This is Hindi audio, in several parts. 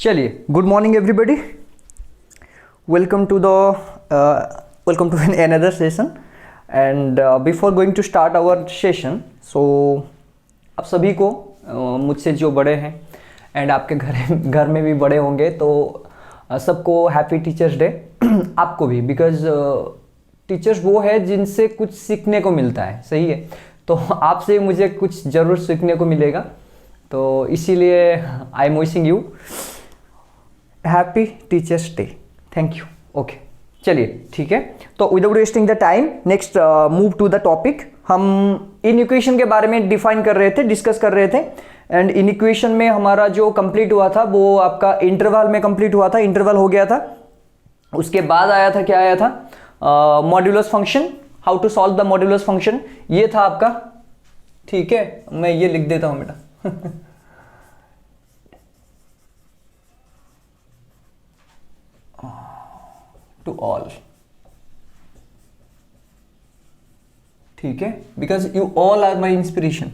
चलिए, good morning everybody, welcome to another session and before going to start our session, so आप सभी को मुझसे जो बड़े हैं एंड आपके घर में भी बड़े होंगे तो सबको हैप्पी टीचर्स डे। आपको भी, बिकॉज टीचर्स वो है जिनसे कुछ सीखने को मिलता है, सही है। तो आपसे मुझे कुछ ज़रूर सीखने को मिलेगा, तो इसीलिए I am wishing you happy teachers day. Thank you. Okay, चलिए ठीक है। तो without wasting the time, next move to the topic. हम इन इक्वेशन के बारे में डिफाइन कर रहे थे, डिस्कस कर रहे थे। एंड इन इक्वेशन में हमारा जो कंप्लीट हुआ था वो आपका इंटरवल में कंप्लीट हुआ था, इंटरवल हो गया था। उसके बाद आया था, क्या आया था? Modulus function, how to solve the modulus function, ये था आपका। ठीक है, मैं ये लिख देता हूं बेटा। टू ऑल, ठीक है, because you all are my inspiration.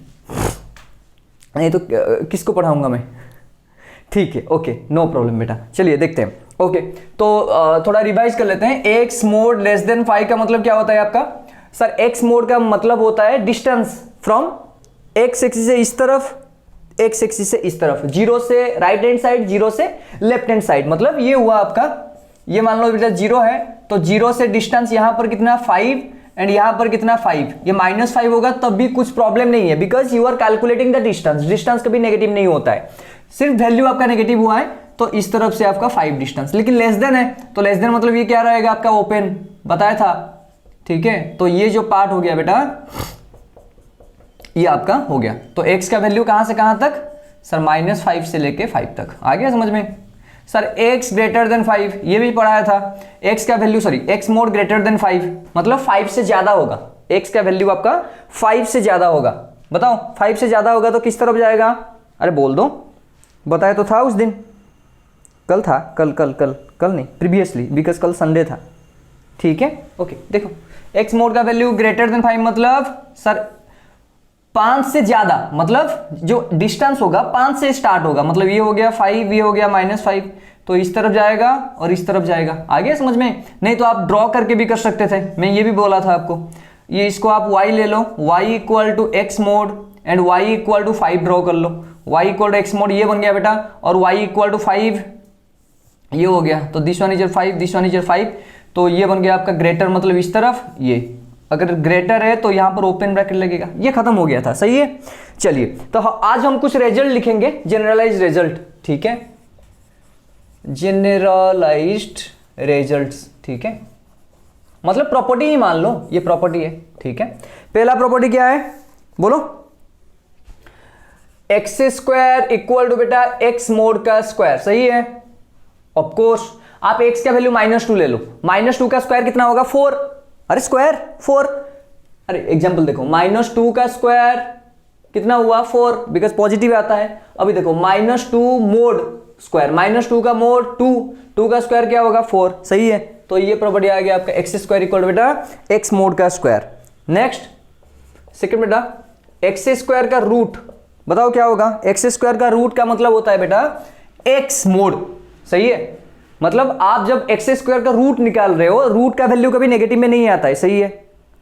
नहीं तो किसको पढ़ाऊंगा मैं? ठीक है, ओके, नो प्रॉब्लम बेटा। चलिए देखते हैं। ओके, तो थोड़ा रिवाइज कर लेते हैं। एक्स मोड लेस देन 5 का मतलब क्या होता है आपका? सर, एक्स मोड का मतलब होता है डिस्टेंस फ्रॉम एक्स एक्सिस से इस तरफ, एक्स एक्सिस से इस तरफ, जीरो से राइट हैंड साइड, जीरो से लेफ्ट हैंड साइड। मतलब ये हुआ आपका, ये मान लो बेटा जीरो है, तो जीरो से डिस्टेंस यहां पर कितना 5 एंड यहां पर कितना 5, ये -5 होगा तब भी कुछ प्रॉब्लम नहीं है, because you are calculating the distance. Distance कभी नेगेटिव नहीं होता है, सिर्फ वैल्यू आपका नेगेटिव हुआ है तो इस तरफ से आपका 5 डिस्टेंस। लेकिन लेस देन है तो लेस देन मतलब ये क्या रहेगा आपका? ओपन, बताया था। ठीक है, तो ये जो पार्ट हो गया बेटा, ये आपका हो गया। तो x का वैल्यू कहां से कहां तक? सर -5 से लेके 5 तक। आ गया समझ में? सर x ग्रेटर देन 5, ये भी पढ़ाया था। x का value, sorry, x mode greater then 5 मतलब 5 से ज्यादा होगा। x का वैल्यू आपका 5 से ज्यादा होगा। बताओ, 5 से ज्यादा होगा तो किस तरफ जाएगा? अरे बोल दो, बताया तो था उस दिन, कल था, कल नहीं, प्रीवियसली, बिकॉज कल संडे था। ठीक है, ओके, देखो x मोड का वैल्यू ग्रेटर देन 5 मतलब सर 5 से ज्यादा, मतलब जो डिस्टेंस होगा 5 से स्टार्ट होगा। मतलब ये हो गया 5, ये हो गया -5, तो इस तरफ जाएगा और इस तरफ जाएगा। आ गया समझ में? नहीं तो आप ड्रॉ करके भी कर सकते थे, मैं ये भी बोला था आपको। ये इसको आप y ले लो, y equal to x mod and y equal to 5 draw कर लो। y equal to x mod ये बन गया बेटा, और y इक्वल टू 5 ये हो गया। तो this one is 5, this one is 5, तो ये बन गया आपका ग्रेटर, मतलब इस तरफ। ये अगर ग्रेटर है तो यहां पर ओपन ब्रैकेट लगेगा। ये खत्म हो गया था, सही है। चलिए, तो आज हम कुछ रिजल्ट लिखेंगे, जनरलाइज्ड रिजल्ट। ठीक है, जनरलाइज्ड रिजल्ट्स। ठीक है, मतलब प्रॉपर्टी ही मान लो, ये प्रॉपर्टी है। ठीक है, पहला प्रॉपर्टी क्या है बोलो? एक्स स्क्वायर इक्वल टू बेटा एक्स मोड का स्क्वायर, सही है। ऑफ कोर्स आप x का वैल्यू -2 ले लो, -2 का स्क्वायर कितना होगा? 4। अरे स्क्वायर 4, अरे एग्जांपल देखो, -2 का स्क्वायर कितना हुआ? 4, बिकॉज पॉजिटिव आता है। अभी देखो -2 मोड स्क्वायर, -2 का मोड 2 का स्क्वायर क्या होगा? 4, सही है। तो ये प्रॉपर्टी आ गया आपका एक्स स्क्वायर इक्वल बेटा एक्स मोड का स्क्वायर। नेक्स्ट, सेकंड बेटा, एक्स स्क्वायर का रूट, बताओ क्या होगा? एक्स स्क्वायर का रूट का मतलब होता है बेटा एक्स मोड, सही है। मतलब आप जब एक्स स्क्वायर का रूट निकाल रहे हो, रूट का वैल्यू कभी नेगेटिव में नहीं आता है, सही है,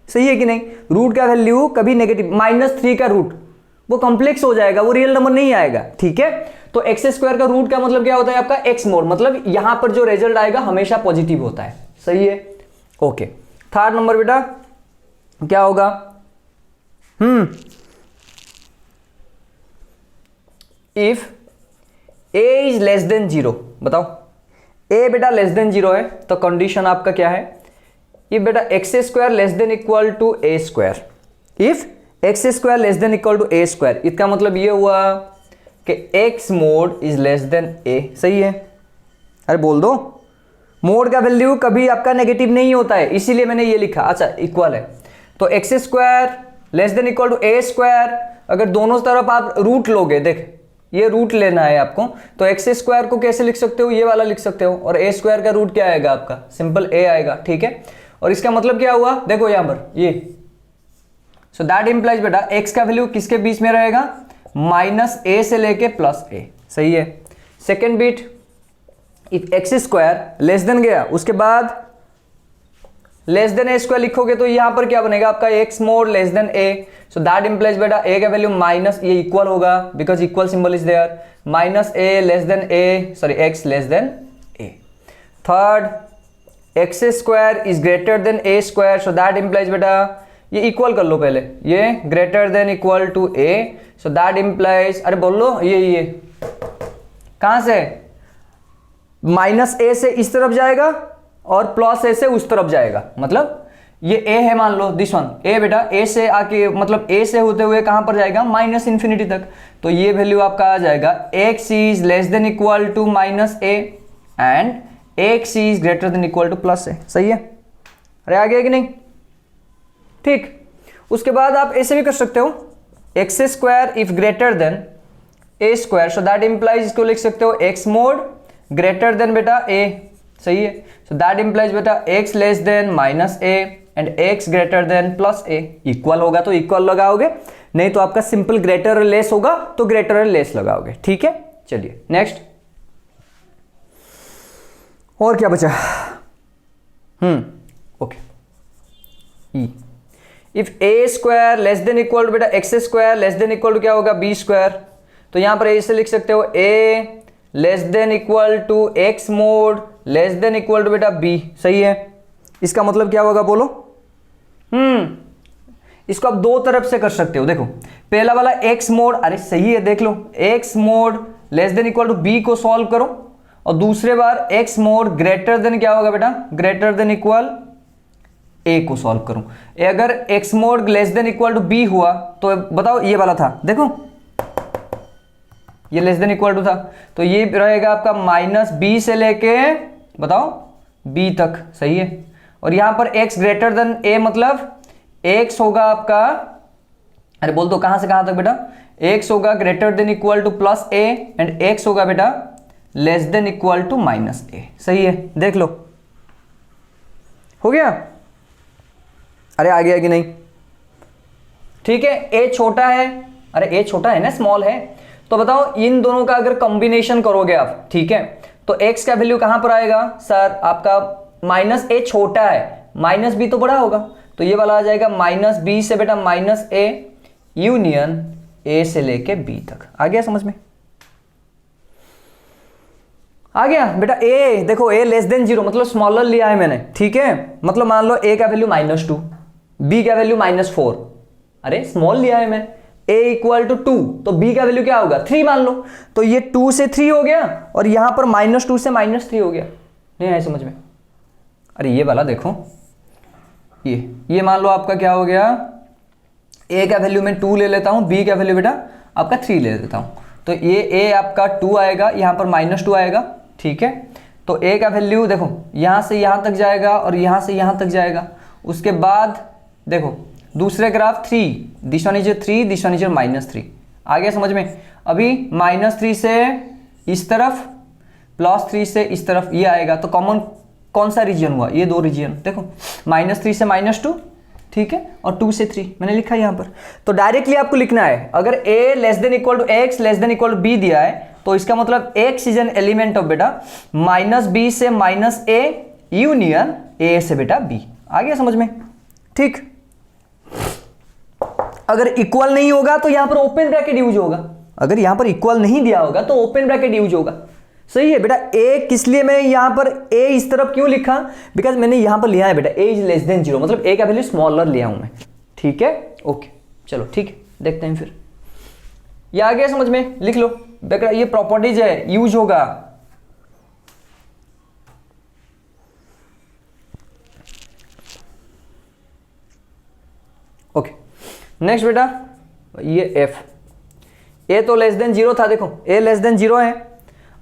सही है कि नहीं? रूट का वैल्यू कभी नेगेटिव, -3 का रूट वो कॉम्प्लेक्स हो जाएगा, वो रियल नंबर नहीं आएगा। ठीक है, तो एक्स स्क्वायर का रूट का मतलब क्या होता है आपका? एक्स मोड, मतलब यहां पर जो रिजल्ट आएगा हमेशा पॉजिटिव होता है, सही है। ओके, थर्ड नंबर बेटा क्या होगा? If a is less then 0, बताओ a बेटा लेस देन 0 है तो कंडीशन आपका क्या है? इफ बेटा X square less than equal to A square, if X square less than equal to A square, इसका मतलब ये हुआ कि X mod is less than A, सही है। अरे बोल दो, मोड का वैल्यू कभी आपका नेगेटिव नहीं होता है, इसीलिए मैंने ये लिखा। अच्छा, इक्वल है तो x square less than equal to A square, अगर दोनों तरफ आप रूट लोगे, देख ये रूट लेना है आपको, तो एक्स स्क्वायर को कैसे लिख सकते हो? ये वाला लिख सकते हो, और ए स्क्वायर का रूट क्या आएगा आपका? सिंपल ए आएगा। ठीक है, और इसका मतलब क्या हुआ? देखो यहां पर ये, सो दैट इंप्लाइज बेटा एक्स का वैल्यू किसके बीच में रहेगा? -a से लेके +a, सही है। Second bit if X square less then गया, उसके बाद लेस देन ए स्क्वायर लिखोगे तो यहां पर क्या बनेगा आपका x mod less than a, so that implies बेटा ए का वैल्यू माइनस, ये इक्वल होगा because equal symbol is there, minus a less than a, sorry x less than a. Third x square is greater than a square, so that implies बेटा ये इक्वल कर लो पहले, ये greater than equal to a, so that implies, अरे बोल लो ये कहां से माइनस ए से इस तरफ जाएगा और प्लस ए से उस तरफ जाएगा, मतलब ये ए है मान लो दिस वन ए बेटा, ए से आके मतलब ए से होते हुए कहां पर जाएगा माइनस इन्फिनिटी तक, तो ये वैल्यू आपका आ जाएगा X is less than equal to minus A and X is greater than equal to plus A. सही है, अरे आ गया कि नहीं? ठीक, उसके बाद आप ऐसे भी कर सकते हो x square if greater than a square, so that implies इसको लिख सकते हो एक्स मोड ग्रेटर देन बेटा ए। सही है, सो दैट इंप्लाइज बेटा x less then minus A and x greater than plus A. Equal होगा तो इक्वल लगाओगे, नहीं तो आपका सिंपल ग्रेटर लेस होगा तो ग्रेटर लेस लगाओगे। ठीक है, चलिए नेक्स्ट, और क्या बचा? Okay, E if A square less than equal to बेटा X square less than equal to क्या होगा बी स्क्वायर, तो यहां पर ऐसे लिख सकते हो A less than equal to x mod less than equal to बेटा बी। सही है, इसका मतलब क्या होगा बोलो? इसको आप दो तरफ से कर सकते हो, देखो पहला वाला एक्स मोड, अरे सही है देख लो, X mod less than equal to B को सॉल्व करो और दूसरे बार एक्स मोड ग्रेटर देन क्या होगा बेटा ग्रेटर देन इक्वल ए को सॉल्व करूं। अगर x mod less than equal to b हुआ तो बताओ ये वाला था, देखो ये लेस देन इक्वल टू था, तो ये रहेगा आपका माइनस बी से लेके बताओ बी तक। सही है, और यहां पर x ग्रेटर देन a मतलब x होगा आपका, अरे बोल दो कहां से कहां तक बेटा, x होगा greater than equal to plus a and x होगा बेटा less than equal to minus a। सही है, देख लो हो गया, अरे आ गया कि नहीं? ठीक है, a छोटा है, अरे a छोटा है ना, स्मॉल है, तो बताओ इन दोनों का अगर कॉम्बिनेशन करोगे आप, ठीक है, तो x का वैल्यू कहां पर आएगा सर आपका, माइनस a छोटा है माइनस b तो बड़ा होगा, तो ये वाला आ जाएगा माइनस b से बेटा माइनस a यूनियन a से लेके b तक। आ गया समझ में? आ गया बेटा। a देखो a लेस देन 0 मतलब स्मॉलर लिया है मैंने, ठीक है, मतलब मान लो a का वैल्यू -2, b का वैल्यू -4, अरे स्मॉल लिया है मैं, a इक्वल टू 2, तो b का वैल्यू क्या होगा 3 मान लो, तो ये 2 से 3 हो गया और यहां पर -2 से -3 हो गया। नहीं आया समझ में? अरे ये वाला देखो, ये मान लो आपका क्या हो गया, a का वैल्यू मैं 2 ले लेता हूं, b का वैल्यू बेटा आपका 3 ले लेता हूं, तो ये a आपका 2 आएगा, यहां पर -2 आएगा। ठीक है, तो a का वैल्यू देखो यहां से यहां तक जाएगा और यहां से यहां तक जाएगा, उसके बाद देखो दूसरे graph 3, this one is 3, this one is -3। आ गया समझ में? अभी -3 से इस तरफ +3 से इस तरफ ये आएगा, तो कॉमन कौन सा रीजन हुआ, ये दो रीजन देखो, -3 से -2, ठीक है, और 2 से 3 मैंने लिखा है यहां पर। तो डायरेक्टली आपको लिखना है, अगर a less than equal to x less than equal to b दिया है तो इसका मतलब x is an element of बेटा -b से -a यूनियन a से बेटा b। आ गया समझ में? ठीक, अगर इक्वल नहीं होगा तो यहां पर ओपन ब्रैकेट यूज होगा, अगर यहां पर इक्वल नहीं दिया होगा तो ओपन ब्रैकेट यूज होगा। सही है बेटा, a किस लिए मैं यहां पर a इस तरफ क्यों लिखा, बिकॉज मैंने यहां पर लिया है बेटा a इज लेस देन 0, मतलब a का वैल्यू स्मॉलर लिया हूं मैं। ठीक है, ओके, चलो ठीक है, देखते हैं फिर। ये आ गया समझ में? लिख लो बेटा, ये प्रॉपर्टीज है, यूज होगा। ओके, नेक्स्ट बेटा, ये f, a तो लेस देन 0 था, देखो a लेस देन 0 है।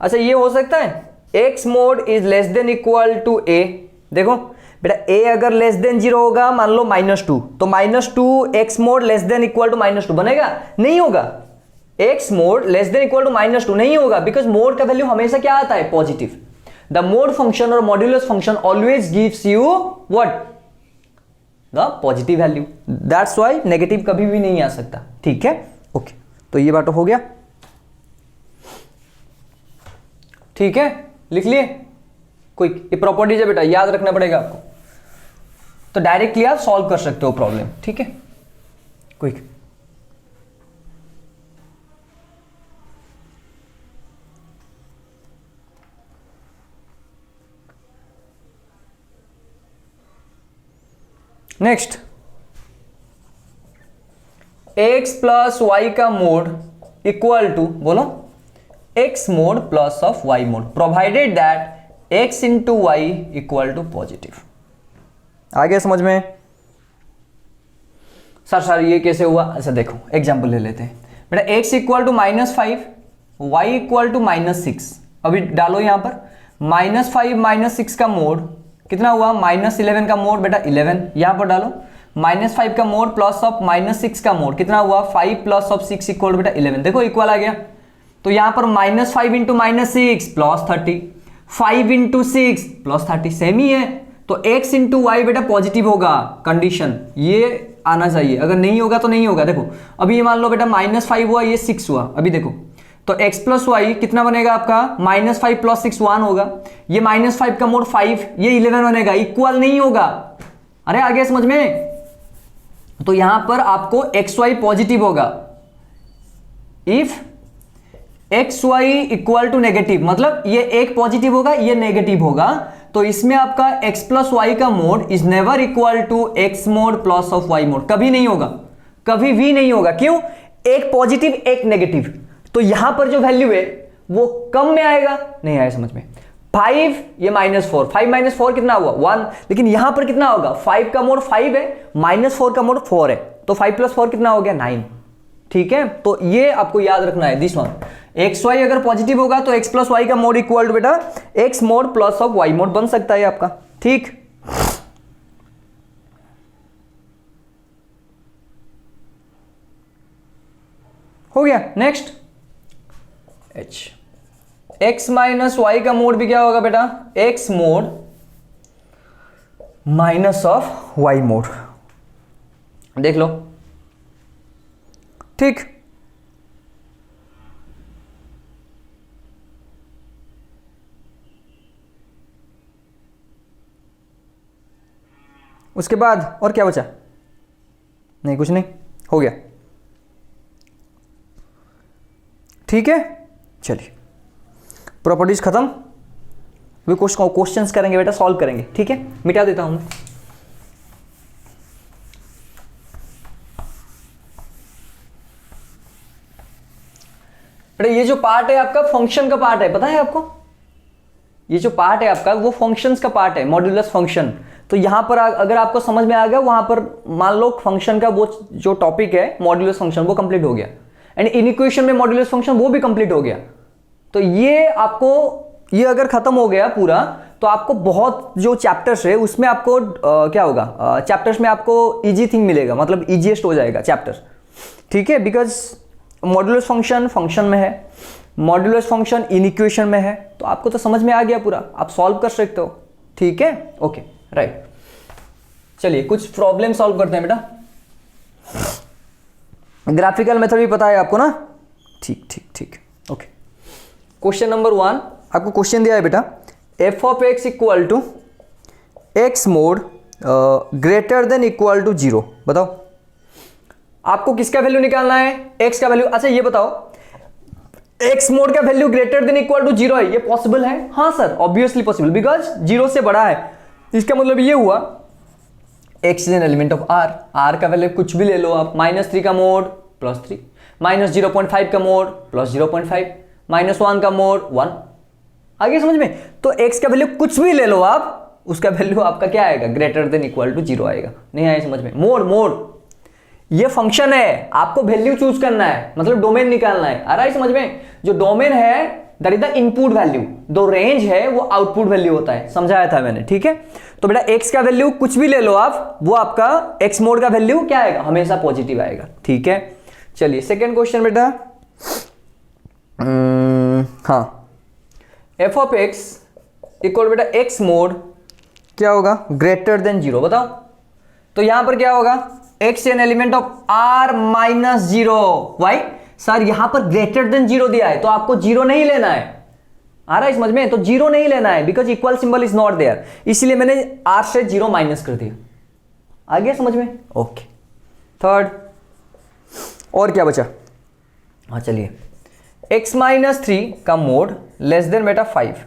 अच्छा, ये हो सकता है x mod is less than equal to a, देखो बेटा a अगर लेस देन 0 होगा, मान लो -2, तो -2 x mod less than equal to -2 बनेगा? नहीं होगा, x mod less than equal to -2 नहीं होगा, बिकॉज मोड का वैल्यू हमेशा क्या आता है, पॉजिटिव। द मोड फंक्शन और modulus function always gives you what, the positive value, that's why negative कभी भी नहीं आ सकता। ठीक है, ओके, तो ये बात हो गया। ठीक है, लिख लिए? क्विक, ये प्रॉपर्टीज है बेटा, याद रखना पड़ेगा आपको, तो डायरेक्टली आप सॉल्व कर सकते हो प्रॉब्लम, ठीक है। Quick, next, x plus Y का मोड इक्वल टू, बोलो, x mod plus of y mod, provided that x into Y equal to positive. आ गया समझ में? सर ये कैसे हुआ? अच्छा देखो एग्जांपल ले लेते हैं बेटा, x equal to -5, y equal to -6। अभी डालो यहां पर -5 -6 का मोड कितना हुआ? -11 का मोड बेटा 11, यहां पर डालो -5 का मोड प्लस ऑफ -6 का मोड कितना हुआ? 5 प्लस ऑफ 6 इक्वल बेटा 11। देखो इक्वल आ गया, तो यहां पर -5 into -6 plus 30, 5 into 6 plus 30, same ही है। तो x इंटू वाई बेटा पॉजिटिव होगा, कंडीशन ये आना चाहिए, अगर नहीं होगा तो नहीं होगा। देखो अभी ये मान लो बेटा -5 हुआ, ये 6 हुआ, अभी देखो तो x प्लस वाई कितना बनेगा आपका? -5 प्लस 6 1 होगा, ये -5 का मोड 5, ये 11 बनेगा, इक्वल नहीं होगा। अरे आ गया समझ में? तो यहां पर आपको एक्स वाई पॉजिटिव होगा if x y equal to negative, मतलब ये एक पॉजिटिव होगा, ये नेगेटिव होगा, तो इसमें आपका x प्लस वाई का mod is never equal to x mod plus of y mod, कभी नहीं होगा, कभी भी नहीं होगा। क्यों? एक पॉजिटिव एक नेगेटिव, तो यहां पर जो वैल्यू है वो कम में आएगा, नहीं आया समझ में? 5 ये -4, 5 - 4 कितना हुआ? 1, लेकिन यहां पर कितना होगा? 5 का मोड 5 है, -4 का मोड 4 है, तो 5 + 4 कितना हो गया? 9, ठीक है। तो ये आपको याद रखना है, दिस वन। एक्स वाई अगर पॉजिटिव होगा तो x प्लस वाई का मोड इक्वल टू बेटा x mod plus of y mod बन सकता है आपका, ठीक। हो गया। Next, h x minus y का मोड भी क्या होगा बेटा? x mod minus of y mod, देख लो, ठीक। उसके बाद और क्या बचा? नहीं, कुछ नहीं, हो गया, ठीक है। चलिए प्रॉपर्टीज खत्म, वे क्वेश्चंस करेंगे बेटा, सॉल्व करेंगे, ठीक है। मिटा देता हूं मैं। बेटा ये जो पार्ट है आपका फंक्शन का पार्ट है, पता है आपको? ये जो पार्ट है आपका वो फंक्शंस का पार्ट है, मॉड्यूलस फंक्शन। तो यहां पर अगर आपको समझ में आ गया, वहां पर मान लो फंक्शन का वो जो टॉपिक है मॉड्यूलस फंक्शन वो कंप्लीट हो गया, एंड इन इक्वेशन में मॉड्यूलस फंक्शन वो भी कंप्लीट हो गया। तो ये आपको, ये अगर खत्म हो गया पूरा, तो आपको बहुत जो चैप्टर्स है उसमें आपको क्या होगा, चैप्टर्स में आपको इजी थिंग मिलेगा, मतलब इजीएस्ट हो जाएगा चैप्टर, ठीक है। बिकॉज मॉड्यूलस फंक्शन फंक्शन में है, मॉड्यूलस फंक्शन इन इक्वेशन में है, तो आपको तो समझ में आ गया पूरा, आप सॉल्व कर सकते हो, ठीक है। Okay, right. चलिए कुछ प्रॉब्लम सॉल्व करते हैं बेटा। ग्राफिकल मेथड भी पता है आपको ना? ठीक ठीक ठीक, ओके। क्वेश्चन नंबर 1, आपको क्वेश्चन दिया है बेटा, f of x equal to x mod greater than equal to 0। बताओ आपको किसका वैल्यू निकालना है? x का वैल्यू। अच्छा ये बताओ, x मोड का value greater than equal to 0 है, ये पॉसिबल है? हाँ सर, ऑब्वियसली पॉसिबल, बिकॉज 0 से बड़ा है। इसका मतलब ये हुआ x is an element of r, r का वैल्यू कुछ भी ले लो आप, -3 का मोड +3, -0.5 का मोड +0.5, -1 का मोड 1। आगे समझ में? तो x का वैल्यू कुछ भी ले लो आप, उसका वैल्यू आपका क्या आएगा? ग्रेटर देन इक्वल टू 0 आएगा। नहीं आया समझ में? मोड ये फंक्शन है, आपको वैल्यू चूज करना है, मतलब डोमेन निकालना है। आ रहा है समझ में? जो डोमेन है that is the input value, जो रेंज है वो आउटपुट वैल्यू होता है, समझाया था मैंने, ठीक है। तो बेटा x का वैल्यू कुछ भी ले लो आप, वो आपका x मोड का वैल्यू क्या आएगा? हमेशा पॉजिटिव आएगा, ठीक है। चलिए सेकेंड क्वेश्चन बेटा, हाँ, f ऑफ x इक्वल बेटा x मोड क्या होगा? Greater than 0। बताओ तो यहां पर क्या होगा? x an element of r -0। Why? Sir यहां पर ग्रेटर देन 0 दिया है, तो आपको 0 नहीं लेना है, आ रहा है समझ में? तो जीरो नहीं लेना है because equal symbol is not there, इसलिए मैंने आर से जीरो माइनस कर दिया। आ गया समझ में? ओके। थर्ड और क्या बचा? हाँ चलिए, x माइनस 3 का मोड लेस देन बेटा 5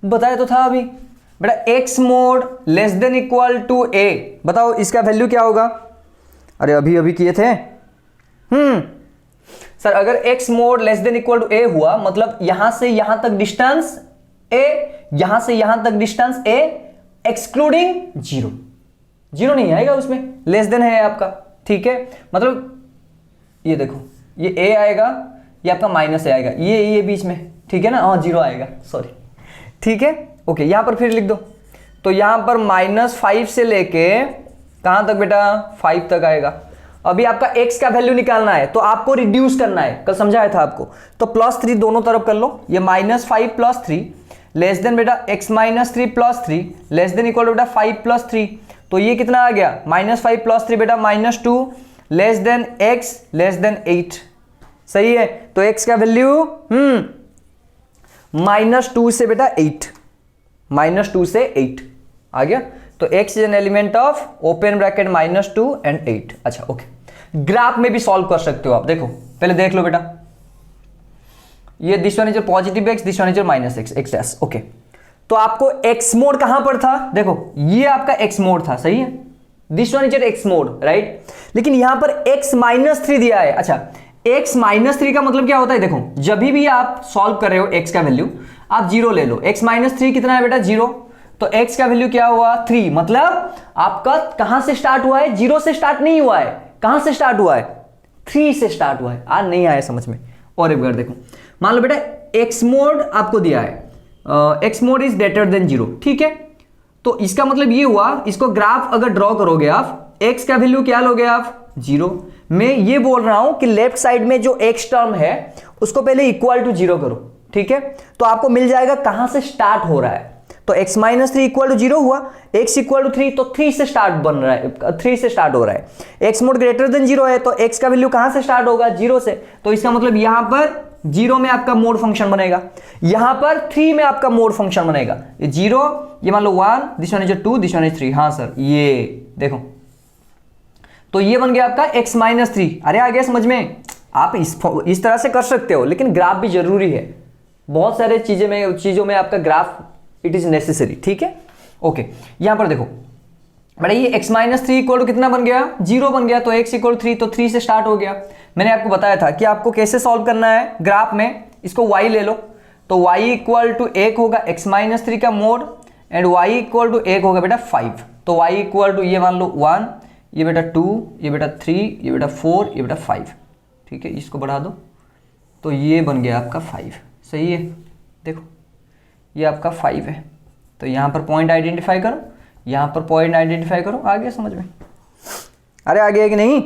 बताया तो था अभी बेटा, x mod less than equal to a, बताओ इसका वैल्यू क्या होगा? अरे अभी अभी किए थे। सर अगर x mod less than equal to a हुआ मतलब यहां से यहां तक डिस्टेंस a, यहां से यहां तक distance a excluding zero, zero नहीं आएगा उसमें, लेस देन है आपका, ठीक है? मतलब ये देखो ये a आएगा, ये आपका माइनस a आएगा, ये बीच में, ठीक है ना? हाँ जीरो आएगा, सॉरी, ठीक है? ओके, यहां पर फिर लिख दो, तो यहां पर -5 से लेके कहां तक बेटा? 5 तक आएगा। अभी आपका x का वैल्यू निकालना है तो आपको रिड्यूस करना है, कल समझाया था आपको, तो +3 दोनों तरफ कर लो, ये -5 + 3 लेस देन बेटा x minus 3 + 3 less than equal to बेटा 5 + 3, तो ये कितना आ गया? -5 + 3 बेटा -2 less than x less then 8, सही है? तो x का वैल्यू -2 से बेटा 8, -2 से 8 आ गया, तो x is an element of open bracket -2 and 8। अच्छा ओके, ग्राफ में भी सॉल्व कर सकते हो आप, देखो पहले देख लो बेटा, ये this one is positive x, this one is -x, x dash, okay. तो आपको x मोड कहां पर था? देखो ये आपका x मोड था, सही है? This one is x mode, right? लेकिन यहां पर x -3 दिया है। अच्छा, x -3 का मतलब क्या होता है? देखो जब भी आप सॉल्व कर रहे हो x का वैल्यू आप जीरो ले लो, x -3 कितना है बेटा? जीरो, तो x का वैल्यू क्या हुआ? 3, मतलब आपका कहां से स्टार्ट हुआ है? जीरो से स्टार्ट नहीं हुआ है, कहां से स्टार्ट हुआ है? 3 से स्टार्ट हुआ है। आज नहीं आया समझ में? और एक बार देखो, मान लो बेटा x मोड आपको दिया है, x mod is greater than 0, ठीक है? तो इसका मतलब ये हुआ, इसको ग्राफ अगर ड्रॉ करोगे आप, x का वैल्यू क्या लोगे आप? 0। मैं ये बोल रहा हूं कि लेफ्ट साइड में जो x टर्म है उसको पहले इक्वल टू 0 करो, ठीक है? तो आपको मिल जाएगा कहां से स्टार्ट हो रहा है, तो x -3 इक्वल टू 0 हुआ, x इक्वल टू 3, तो 3 से स्टार्ट बन रहा है, 3 से स्टार्ट हो रहा है। x मोड ग्रेटर देन 0 है तो x का वैल्यू कहां से स्टार्ट होगा? 0 से, तो इसका मतलब यहां पर 0 में आपका मोड फंक्शन बनेगा, यहां पर 3 में आपका मोड फंक्शन बनेगा। ये 0, ये मान लो 1, this one is 2, this one is 3। हाँ सर, ये देखो, तो ये बन गया आपका x -3। अरे आ गया समझ में? आप इस तरह से कर सकते हो, लेकिन ग्राफ भी जरूरी है, बहुत सारे चीजों में आपका ग्राफ इट इज नेसेसरी, ठीक है? ओके, यहां पर देखो बेटा, ये x -3 इक्वल टू कितना बन गया? 0 बन गया, तो x इक्वल 3, तो 3 से स्टार्ट हो गया। मैंने आपको बताया था कि आपको कैसे सॉल्व करना है ग्राफ में, इसको y ले लो, तो y इक्वल टू 1 होगा x -3 का mod, and y equal to 1 होगा बेटा 5, तो y इक्वल टू ये मान लो 1, ये बेटा 2, ये बेटा 3, ये बेटा 4, ये बेटा 5, ठीक है? इसको बढ़ा दो, तो ये बन गया आपका 5, सही है? देखो ये आपका 5 है, तो यहां पर पॉइंट आइडेंटिफाई करो, यहां पर पॉइंट आइडेंटिफाई करो। आ गया समझ में? अरे आ गया कि नहीं?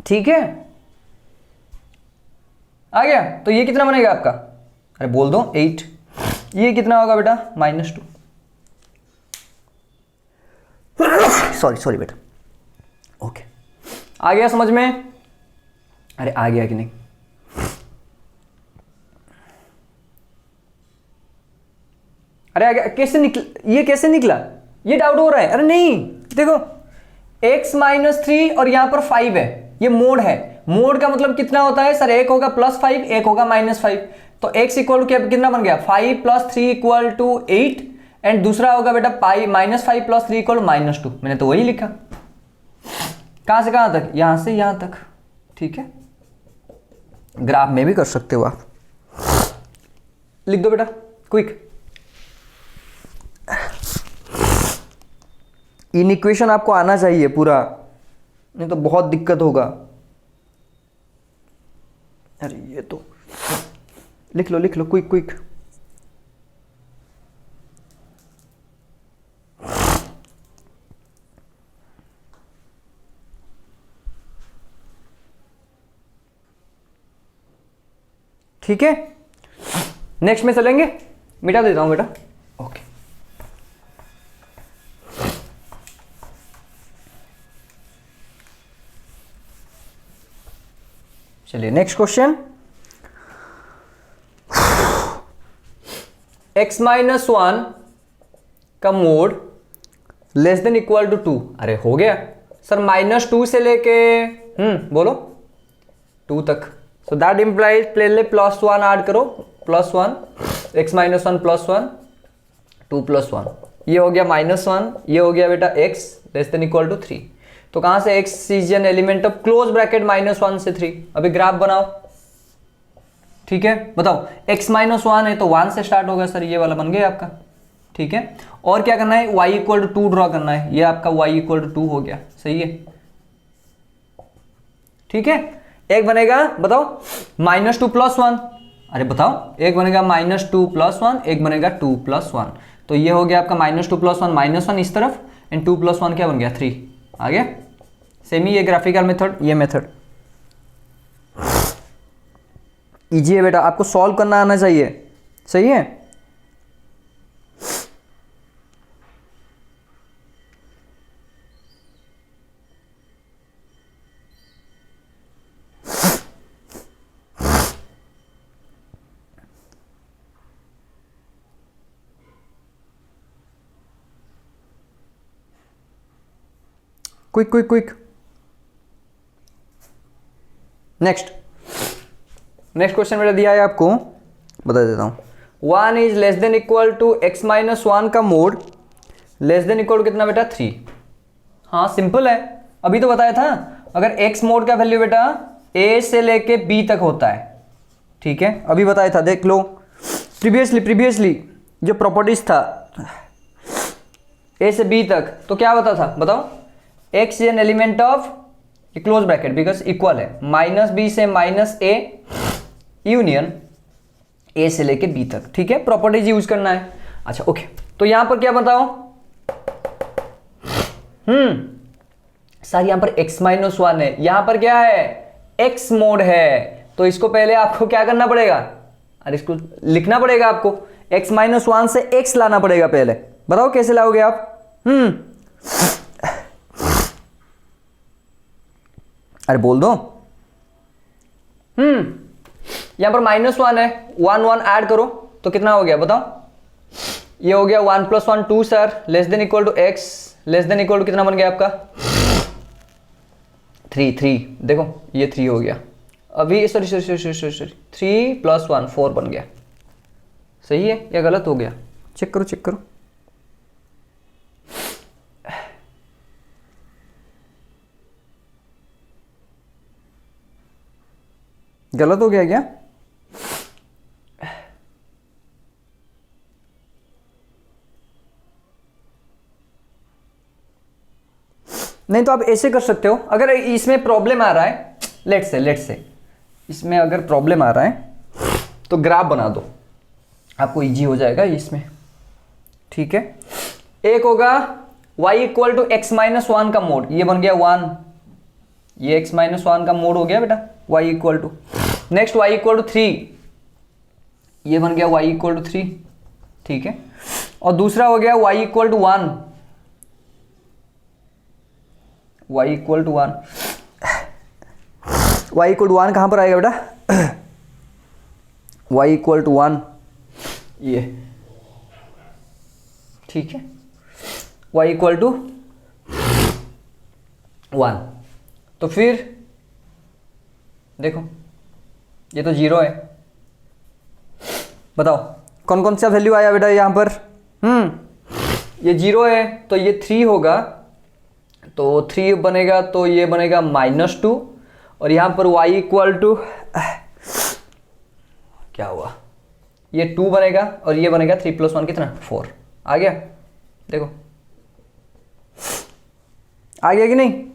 ठीक है, आ गया। तो ये कितना बनेगा आपका? अरे बोल दो 8। ये कितना होगा बेटा? -2। सॉरी बेटा, ओके, आ गया समझ में? अरे आ गया कि नहीं? अरे आ गया, कैसे निकला? ये कैसे निकला? ये डाउट हो रहा है? अरे नहीं, देखो x -3 और यहां पर 5 है, ये मोड है। मोड का मतलब कितना होता है सर? एक होगा +5, एक होगा -5, तो x इक्वल टू कितना बन गया? 5 + 3 इक्वल टू 8, एंड दूसरा होगा बेटा -5 + 3 इक्वल -2। मैंने तो वही लिखा, कहां से कहां तक? यहां से यहां तक, ठीक है? ग्राफ में भी कर सकते हो आप, लिख दो बेटा क्विक। इन इक्वेशन आपको आना चाहिए पूरा, नहीं तो बहुत दिक्कत होगा। अरे ये तो लिख लो क्विक। ठीक है, नेक्स्ट में चलेंगे, मिटा देता हूं बेटा। ओके, चलिए next question. x minus one का mod less than equal to 2। अरे हो गया सर, -2 से लेके बोलो 2 तक। सो दैट इम्प्लाइज पहले +1 ऐड करो, +1 x माइनस वन +1 2 + 1, ये हो गया -1, ये हो गया बेटा x less than equal to 3। तो कहां से x is an element of close bracket -1 से 3। अभी ग्राफ बनाओ, ठीक है, बताओ x -1 है तो 1 से स्टार्ट होगा सर, ये वाला बन गया आपका, ठीक है। और क्या करना है, y इक्वल टू 2 ड्रॉ करना है, ये आपका y इक्वल टू 2 हो गया, सही है, ठीक है। एक बनेगा बताओ -2 + 1, अरे बताओ एक बनेगा -2 + 1, एक बनेगा 2 + 1, तो ये हो गया आपका -2 + 1 -1 इस तरफ, एंड 2 + 1 क्या बन गया 3। आ गया सेम ही ये ग्राफिकल मेथड, ये मेथड इजी है बेटा, आपको सॉल्व करना आना चाहिए, सही है। Quick quick quick. Next question मेरा दिया है आपको, बता देता हूं। 1 is less than equal to x minus 1 का mod less than equal to कितना बेटा 3। हाँ सिंपल है, अभी तो बताया था, अगर x मोड का वैल्यू बेटा a से लेके b तक होता है, ठीक है, अभी बताया था, देख लो प्रीवियसली जो प्रॉपर्टीज था a से b तक, तो क्या बता था बताओ, x is an element of close bracket because equal है -b से -a यूनियन a से लेके b तक, ठीक है, प्रॉपर्टीज यूज करना है। अच्छा ओके, तो यहां पर क्या बताओ, सर यहां पर x -1 है, यहां पर क्या है x मोड है, तो इसको पहले आपको क्या करना पड़ेगा, अरे इसको लिखना पड़ेगा आपको, x -1 से x लाना पड़ेगा पहले, बताओ कैसे लाओगे आप। अरे बोल दो, यहां पर -1 है, 1 ऐड करो तो कितना हो गया बताओ, ये हो गया 1 + 1 2 sir, less than equal to x less than equal to कितना बन गया आपका 3, देखो ये 3 हो गया, अभी सॉरी 3 + 1 4 बन गया, सही है या गलत हो गया, चेक करो। गलत हो गया क्या, नहीं तो आप ऐसे कर सकते हो, अगर इसमें प्रॉब्लम आ रहा है, लेट्स से इसमें अगर प्रॉब्लम आ रहा है तो ग्राफ बना दो, आपको इजी हो जाएगा इसमें, ठीक है। एक होगा y इक्वल टू x -1 का मोड, ये बन गया 1, ये x -1 का मोड हो गया बेटा, y equal to, next y equal to 3, ये बन गया y इक्वल टू 3, ठीक है। और दूसरा हो गया y equal to 1, y equal to 1, y equal to 1 कहां पर आएगा बेटा, y इक्वल टू 1 ये, ठीक है, y इक्वल टू 1, तो फिर देखो ये तो 0 है, बताओ कौन कौन सा वैल्यू आया बेटा यहां पर, ये 0 है तो ये 3 होगा, तो 3 बनेगा तो ये बनेगा -2, और यहां पर y इक्वल टू क्या हुआ, ये 2 बनेगा और ये बनेगा 3 + 1 कितना 4, आ गया, देखो आ गया कि नहीं।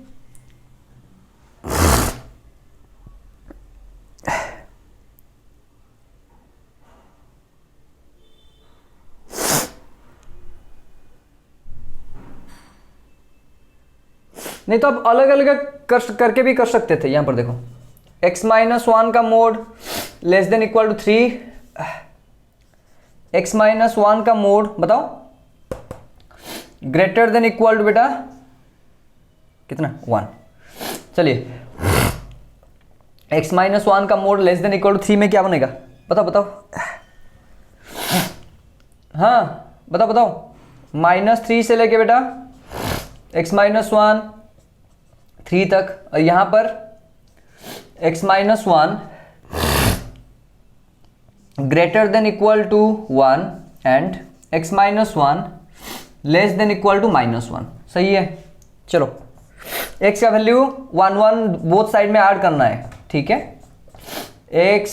नहीं तो आप अलग अलग करके भी कर सकते थे, यहां पर देखो x -1 का mod less than equal to 3, x -1 का मोड बताओ ग्रेटर देन इक्वल टू बेटा कितना 1, चलिए x -1 का mod less than equal to 3 में क्या बनेगा बताओ, हाँ बताओ बताओ, -3 से लेके बेटा x-1 3 तक, और यहां पर x-1 greater than equal to 1 and x-1 less than equal to -1। सही है। चलो x का वैल्यू 1 1 बोथ साइड में ऐड करना है, ठीक है। x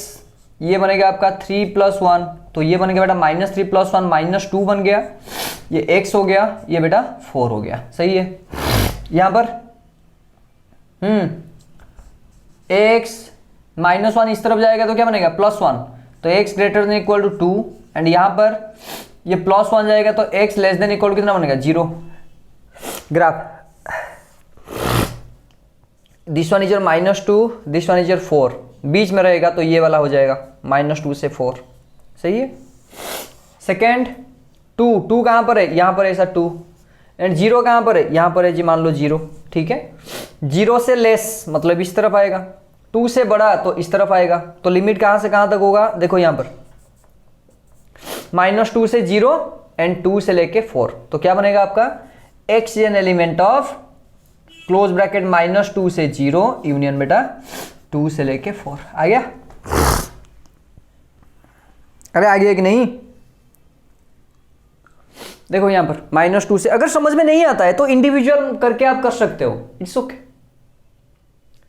ये बनेगा आपका 3 + 1, तो ये बनेगा बेटा -3 + 1 -2 बन गया, ये x हो गया, ये बेटा 4 हो गया। सही है। यहां पर x -1 इस तरफ जाएगा तो क्या बनेगा +1, तो x greater than equal to 2, and यहां पर ये +1 जाएगा तो x less than equal to कितना बनेगा 0। Graph this one is your -2, this one is your 4, बीच में रहेगा तो ये वाला हो जाएगा -2 से 4। सही है। सेकेंड 2 कहां पर है, यहां पर है ऐसा 2, एंड 0 कहां पर है, यहां पर है जी मान लो 0, ठीक है। 0 से लेस मतलब इस तरफ आएगा, 2 से बड़ा तो इस तरफ आएगा, तो लिमिट कहां से कहां तक होगा, देखो यहां पर -2 से 0 एंड 2 से लेके 4, तो क्या बनेगा आपका x an element of close bracket -2 से 0 यूनियन बेटा 2 से लेके 4। आ गया? अरे आ गया कि नहीं? देखो यहां पर -2 से, अगर समझ में नहीं आता है तो इंडिविजुअल करके आप कर सकते हो, इट्स ओके,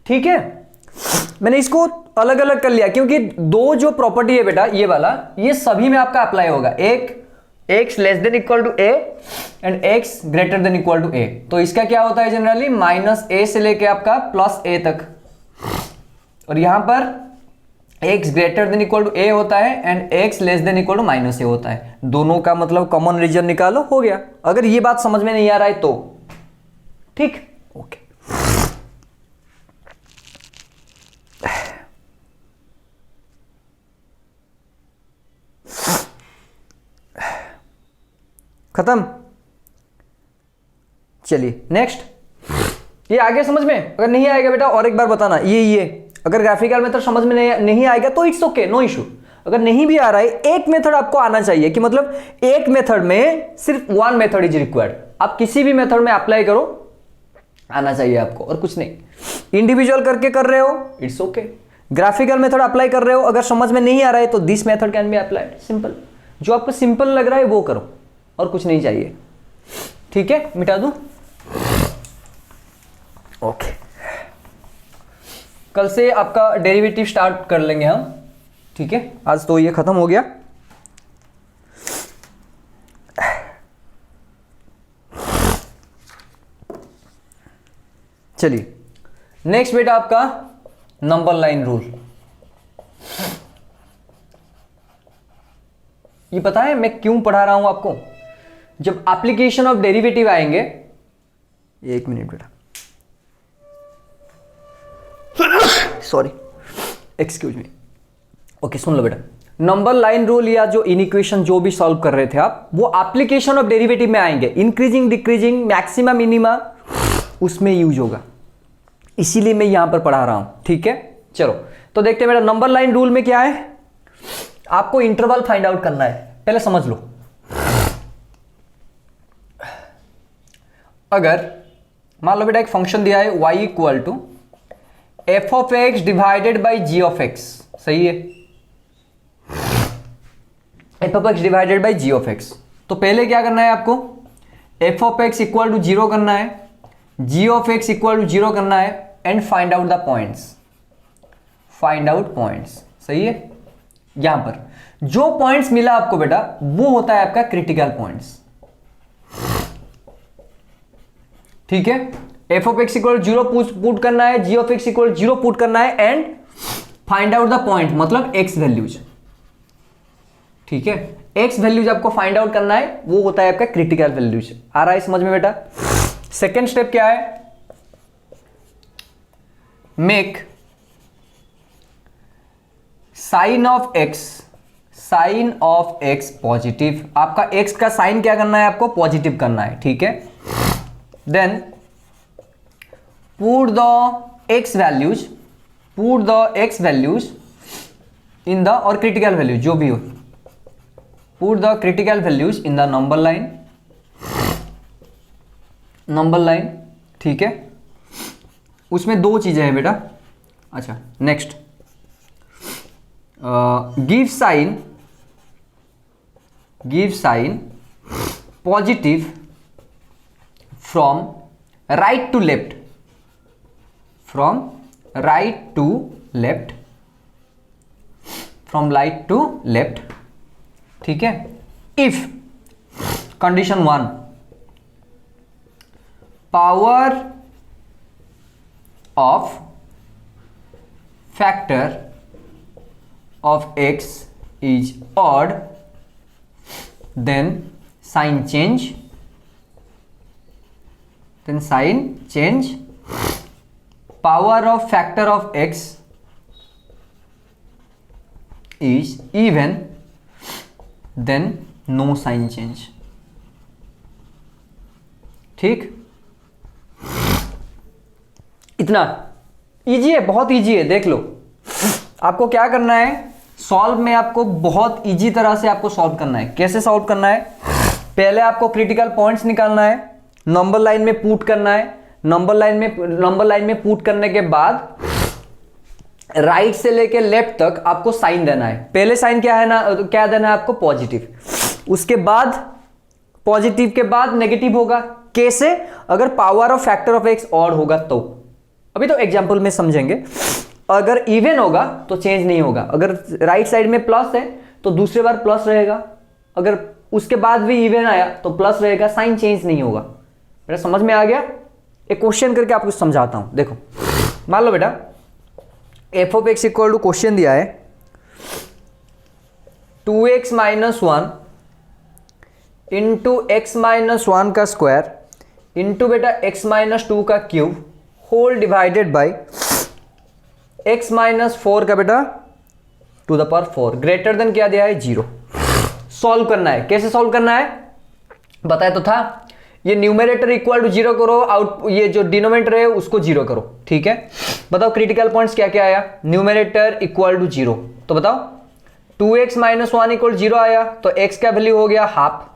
ठीक है। मैंने इसको अलग अलग कर लिया क्योंकि दो जो प्रॉपर्टी है बेटा ये वाला, ये सभी में आपका अप्लाई होगा। एक x less than equal to a and x greater than equal to a, तो इसका क्या होता है जनरली -a से लेके आपका +a तक, और यहां पर x greater than equal to a होता है and x less than equal to -a होता है। दोनों का मतलब कॉमन रीजन निकालो, हो गया। अगर ये बात समझ में नहीं आ रहा है तो ठीक, ओके। खत्म। चलिए नेक्स्ट, ये आगे समझ में? अगर नहीं आएगा बेटा और एक बार बताना, ये अगर ग्राफिकल मेथड समझ में नहीं आएगा तो इट्स ओके, नो इशू। अगर नहीं भी आ रहा है, एक मेथड आपको आना चाहिए, कि मतलब एक मेथड में सिर्फ 1 मेथड इज रिक्वायर्ड। आप किसी भी मेथड में अप्लाई करो, आना चाहिए आपको, और कुछ नहीं। इंडिविजुअल करके कर रहे हो, it's okay. Graphical method apply कर रहे हो, अगर समझ में नहीं आ रहा है तो this method can be applied. Simple, जो आपको सिंपल लग रहा है वो करो, और कुछ नहीं चाहिए, ठीक है। मिटा दूं? ओके। कल से आपका डेरिवेटिव स्टार्ट कर लेंगे हम, ठीक है। आज तो ये खत्म हो गया। चलिए नेक्स्ट बेटा आपका नंबर लाइन रूल। ये पता है मैं क्यों पढ़ा रहा हूं आपको? जब एप्लीकेशन ऑफ डेरिवेटिव आएंगे, एक मिनट बेटा, सॉरी, एक्सक्यूज मी। ओके सुन लो बेटा, नंबर लाइन रूल या जो इनइक्वेशन जो भी सॉल्व कर रहे थे आप, वो एप्लीकेशन ऑफ डेरिवेटिव में आएंगे। इंक्रीजिंग डिक्रीजिंग मैक्सिमा मिनिमा उसमें यूज होगा, इसीलिए मैं यहां पर पढ़ा रहा हूं, ठीक है। चलो तो देखते हैं बेटा, नंबर लाइन रूल में क्या है, आपको इंटरवल फाइंड आउट करना है। पहले समझ लो, अगर मान लो बेटा एक फंक्शन दिया है y equal to f of x divided by g of x, सही है, f of x divided by g of x. तो पहले क्या करना है आपको, f of x equal to 0 करना है, g of x equal to 0 करना है, and find out the points, find out points, सही है। यहां पर जो पॉइंट्स मिला आपको बेटा वो होता है आपका क्रिटिकल पॉइंट्स, ठीक है। F of x equal 0 put करना है, g of x equal 0 put करना है, and find out the point मतलब एक्स वैल्यूज, ठीक है। एक्स वैल्यूज आपको फाइंड आउट करना है, वो होता है आपका क्रिटिकल वैल्यूज। आ रहा है समझ में बेटा? सेकेंड स्टेप क्या है, make sign of x, sign of x positive. आपका एक्स का साइन क्या करना है, आपको पॉजिटिव करना है, ठीक है। Then put the x values, put the x values in the और critical value जो भी हो, put the critical values in the number line, ठीक है। उसमें दो चीजें हैं बेटा। अच्छा next, give sign positive from right to left, ठीक है। If condition 1, power of factor of x is odd, then sign change, power of factor of x is even, then no sign change, ठीक। इतना इजी है, बहुत इजी है, देख लो। आपको क्या करना है, सॉल्व में आपको बहुत इजी तरह से आपको सॉल्व करना है। कैसे सॉल्व करना है, पहले आपको क्रिटिकल पॉइंट्स निकालना है, नंबर लाइन में पुट करना है, नंबर लाइन में पुट करने के बाद राइट से लेके लेफ्ट तक आपको साइन देना है। पहले साइन क्या है ना, क्या देना है आपको, पॉजिटिव। उसके बाद पॉजिटिव के बाद नेगेटिव होगा। कैसे, अगर power of factor of x odd होगा तो। अभी तो एग्जांपल में समझेंगे। अगर इवन होगा तो चेंज नहीं होगा। अगर राइट साइड में प्लस है तो दूसरे बार प्लस रहेगा, अगर उसके बाद भी इवन आया तो प्लस रहेगा, साइन चेंज नहीं होगा। बेटा समझ में आ गया। एक क्वेश्चन करके आपको समझाता हूं। देखो मान लो बेटा f of x equal to question दिया है 2x minus 1 into x minus 1 का स्क्वायर इंटू बेटा x माइनस 2 का cube whole divided by x minus 4 का बेटा to the power 4 greater than क्या दिया है 0। सॉल्व करना है। कैसे सॉल्व करना है बताया तो था। ये न्यूमरेटर इक्वल टू 0 करो, आउट ये जो डिनोमिनेटर है उसको 0 करो, ठीक है। बताओ क्रिटिकल पॉइंट्स क्या क्या आया, न्यूमरेटर इक्वल टू 0, तो बताओ 2x माइनस 1 इक्वल 0 आया तो x का वैल्यू हो गया हाफ,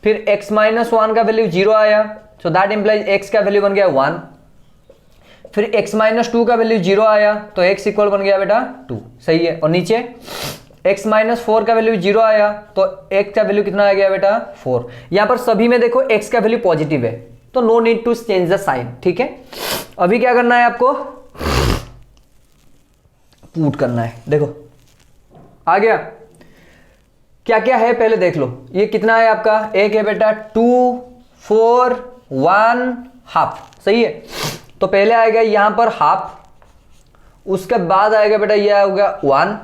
फिर x माइनस 1 का वैल्यू 0 आया सो दैट इंप्लाइज x का वैल्यू बन गया 1, फिर x माइनस 2 का वैल्यू 0 आया तो x इक्वल बन गया बेटा 2, सही है। और नीचे x माइनस 4 का वैल्यू 0 आया तो x का वैल्यू कितना आ गया बेटा 4। यहां पर सभी में देखो x का वैल्यू पॉजिटिव है तो no need to change the sign, ठीक है। अभी क्या करना है आपको, पुट करना है। देखो आ गया, क्या क्या है पहले देख लो। ये कितना है आपका, एक है बेटा 2 4 1 हाफ, सही है। तो पहले आएगा यहां पर हाफ, उसके बाद आएगा बेटा ये होगा 1,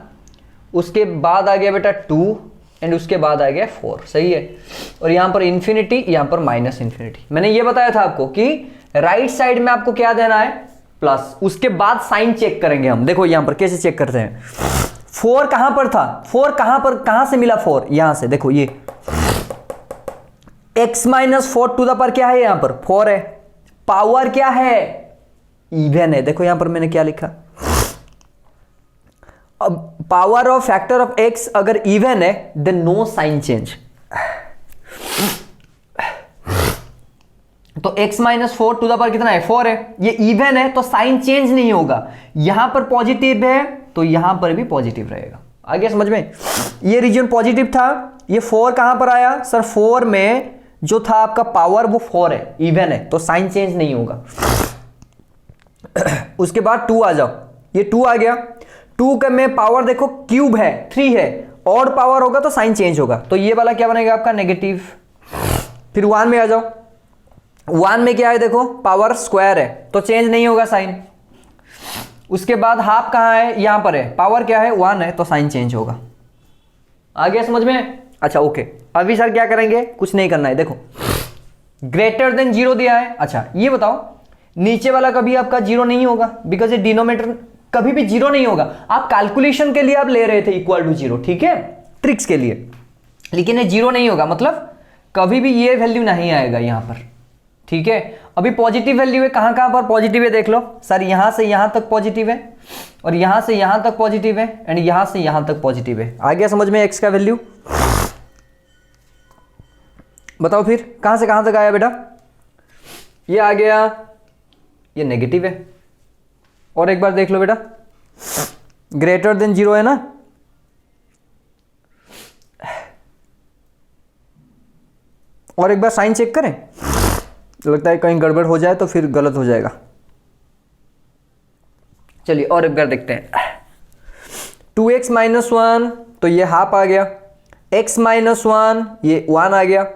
उसके बाद आ गया बेटा 2 एंड उसके बाद आ गया 4, सही है। और यहां पर इंफिनिटी, यहां पर माइनस इंफिनिटी। मैंने ये बताया था आपको कि राइट साइड में आपको क्या देना है प्लस, उसके बाद साइन चेक करेंगे हम। देखो यहां पर कैसे चेक करते हैं। 4 कहां पर था, 4 कहां पर, कहां से मिला 4, यहां से। देखो ये x minus 4 to the power क्या है, यहां पर 4 है, पावर क्या है इवन है। देखो यहां पर मैंने क्या लिखा, अब power of factor of x अगर इवन है देन नो साइन चेंज। तो x minus 4 to the power कितना है 4 है, ये इवन है तो साइन चेंज नहीं होगा। यहां पर पॉजिटिव है तो यहां पर भी पॉजिटिव रहेगा। आ गया समझ में। ये रीजन पॉजिटिव था, ये 4 कहां पर आया सर, 4 में जो था आपका पावर वो 4 है, इवन है तो साइन चेंज नहीं होगा। उसके बाद 2 आ जाओ, ये 2 आ गया, 2 का में पावर देखो क्यूब है 3 है, और पावर होगा तो साइन चेंज होगा, तो ये वाला क्या बनेगा आपका नेगेटिव। फिर 1 में आ जाओ, 1 में क्या है देखो पावर स्क्वायर है तो चेंज नहीं होगा साइन। उसके बाद हाफ कहां है, यहां पर है, पावर क्या है 1 है तो साइन चेंज होगा। आ गया समझ में। अच्छा ओके, अभी सर क्या करेंगे, कुछ नहीं करना है। देखो ग्रेटर देन 0 दिया है। अच्छा ये बताओ नीचे वाला कभी आपका 0 नहीं होगा, बिकॉज ये डिनोमिनेटर कभी भी 0 नहीं होगा। आप कैलकुलेशन के लिए आप ले रहे थे इक्वल टू 0, ठीक है, ट्रिक्स के लिए, लेकिन ये 0 नहीं होगा, मतलब कभी भी ये वैल्यू नहीं आएगा यहां पर, ठीक है। अभी पॉजिटिव वैल्यू है, कहां कहां पर पॉजिटिव है देख लो सर, यहां से यहां तक पॉजिटिव है और यहां से यहां तक पॉजिटिव है एंड यहां से यहां तक पॉजिटिव है। आ गया समझ में एक्स का वैल्यू। बताओ फिर कहां से कहां तक आया बेटा? ये आ गया, ये नेगेटिव है। और एक बार देख लो बेटा, ग्रेटर देन 0 है ना, और एक बार साइन चेक करें, लगता है कहीं गड़बड़ हो जाए तो फिर गलत हो जाएगा। चलिए और एक बार देखते हैं। 2x माइनस 1 तो ये हाफ आ गया, x माइनस 1 ये 1 आ गया,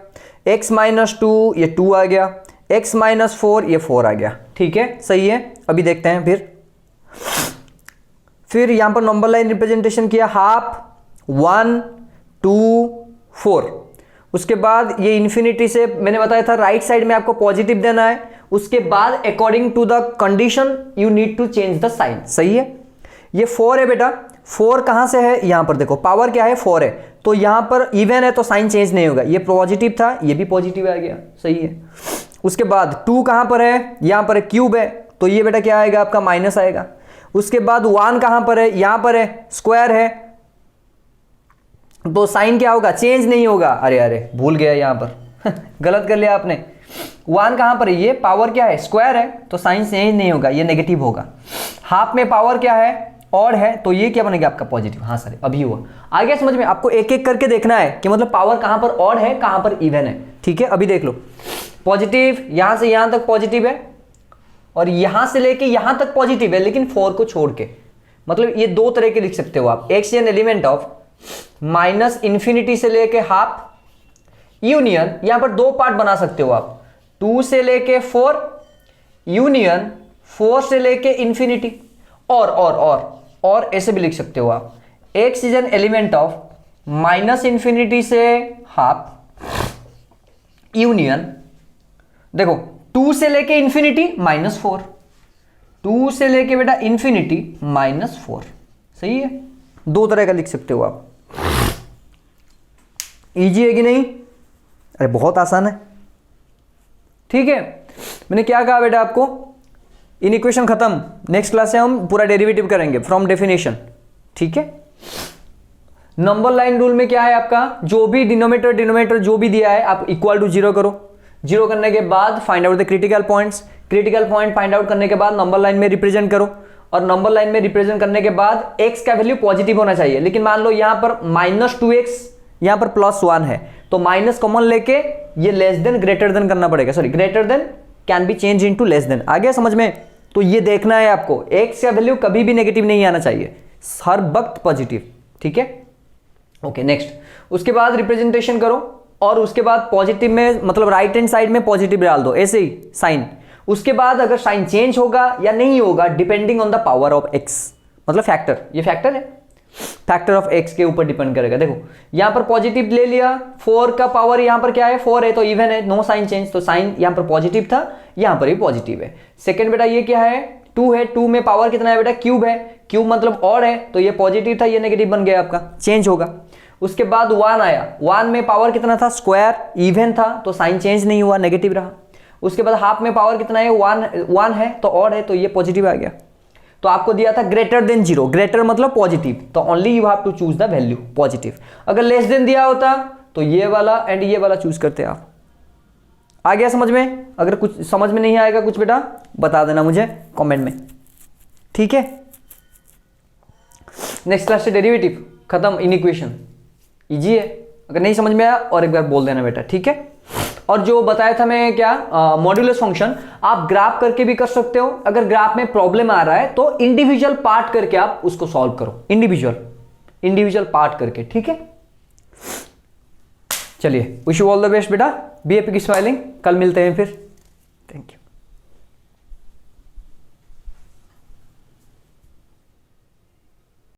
x माइनस 2 ये 2 आ गया, x माइनस 4 ये 4 आ गया। ठीक है, सही है। अभी देखते हैं फिर यहां पर नंबर लाइन रिप्रेजेंटेशन किया, हाफ 1 2 4। उसके बाद ये इन्फिनिटी से मैंने बताया था राइट साइड में आपको पॉजिटिव देना है। उसके बाद according to the condition you need to change the sign. सही है। ये 4 है बेटा, 4 कहां से है? यहां पर देखो पावर क्या है, 4 है, तो यहां पर इवन है तो साइन चेंज नहीं होगा। ये पॉजिटिव था, ये भी पॉजिटिव आ गया। सही है। उसके बाद 2 कहां पर है? यहां पर क्यूब है, तो ये बेटा क्या आएगा आपका? माइनस आएगा। उसके बाद 1 कहां पर है? यहां पर है, स्क्वायर है, तो साइन क्या होगा? चेंज नहीं होगा। अरे अरे भूल गया यहां पर गलत कर लिया आपने। 1 कहां पर है? ये पावर क्या है? स्क्वायर है, तो साइन चेंज नहीं होगा, ये नेगेटिव होगा। हाफ में पावर क्या है? ऑड है, तो ये क्या बनेगा आपका? पॉजिटिव। हाँ सर अभी हुआ। आ गया समझ में? आपको एक एक करके देखना है कि मतलब पावर कहां पर ऑड है, कहां पर इवन है। ठीक है, अभी देख लो। पॉजिटिव यहां से यहां तक पॉजिटिव है, और यहां से लेके यहां तक पॉजिटिव है, लेकिन 4 को छोड़ के। मतलब ये दो तरह के लिख सकते हो आप। X N element of minus infinity से लेके हाफ यूनियन, यहां पर दो पार्ट बना सकते हो आप, 2 से लेके 4 यूनियन 4 से लेके इंफिनिटी, और ऐसे भी लिख सकते हो आप। X is an element of minus infinity से हाफ यूनियन, देखो 2 से लेके इंफिनिटी -4, 2 से लेके बेटा इंफिनिटी -4। सही है, दो तरह का लिख सकते हो आप। इजी है कि नहीं? अरे बहुत आसान है। ठीक है, मैंने क्या कहा बेटा आपको? इन इक्वेशन खत्म, नेक्स्ट क्लास से हम पूरा डेरिवेटिव करेंगे फ्रॉम डेफिनेशन। ठीक है, नंबर लाइन रूल में क्या है आपका? जो भी डिनोमिनेटर जो भी दिया है आप इक्वल टू 0 करो। 0 करने के बाद find out the critical points, critical point find out करने के बाद नंबर लाइन में रिप्रेजेंट करो, और नंबर लाइन में रिप्रेजेंट करने के बाद x का वैल्यू पॉजिटिव होना चाहिए। लेकिन मान लो यहां पर -2x, यहां पर +1 है, तो माइनस कॉमन लेके ये लेस देन ग्रेटर देन करना पड़ेगा। Sorry, greater than can be change into less than. आ गया समझ में? तो ये देखना है आपको, x का वैल्यू कभी भी नेगेटिव नहीं आना चाहिए, हर वक्त पॉजिटिव। ठीक है, ओके नेक्स्ट। उसके बाद रिप्रेजेंटेशन करो, और उसके बाद पॉजिटिव में मतलब राइट हैंड साइड में पॉजिटिव डाल दो, ऐसे ही साइन। उसके बाद अगर साइन चेंज होगा या नहीं होगा depending on the power of x, मतलब फैक्टर, ये फैक्टर है, फैक्टर ऑफ x के ऊपर डिपेंड करेगा। देखो यहां पर पॉजिटिव ले लिया, 4 का पावर यहां पर क्या है? 4 है, तो इवन है, नो साइन चेंज, तो साइन यहां पर पॉजिटिव था, यहां पर भी पॉजिटिव है। सेकंड बेटा ये क्या है? 2 है, 2 में पावर कितना है बेटा? क्यूब है, क्यूब मतलब ऑड है, तो ये पॉजिटिव था, ये नेगेटिव बन गया आपका, चेंज होगा। उसके बाद 1 आया, 1 में पावर कितना था? स्क्वायर, इवन था, तो साइन चेंज नहीं हुआ, नेगेटिव रहा। उसके बाद हाफ में पावर कितना है? 1 है, तो ऑड है, तो ये पॉजिटिव आ गया। तो आपको दिया था ग्रेटर देन 0, ग्रेटर मतलब पॉजिटिव, तो only you have to choose the value positive. अगर लेस देन दिया होता तो ये वाला एंड ये वाला चूज करते आप। आ गया समझ में? अगर कुछ समझ में नहीं आएगा कुछ बेटा बता देना मुझे कमेंट में। ठीक है, नेक्स्ट क्लास से डेरिवेटिव खत्म, इन इक्वेशन इजी है। अगर नहीं समझ में आया और एक बार बोल देना बेटा। ठीक है, और जो बताया था मैं क्या, मॉड्यूलस फंक्शन आप ग्राफ करके भी कर सकते हो। अगर ग्राफ में प्रॉब्लम आ रहा है तो इंडिविजुअल पार्ट करके आप उसको सॉल्व करो, इंडिविजुअल पार्ट करके। ठीक है, चलिए wish you all the best बेटा, बी हैप्पी की स्माइलिंग। कल मिलते हैं फिर, थैंक यू।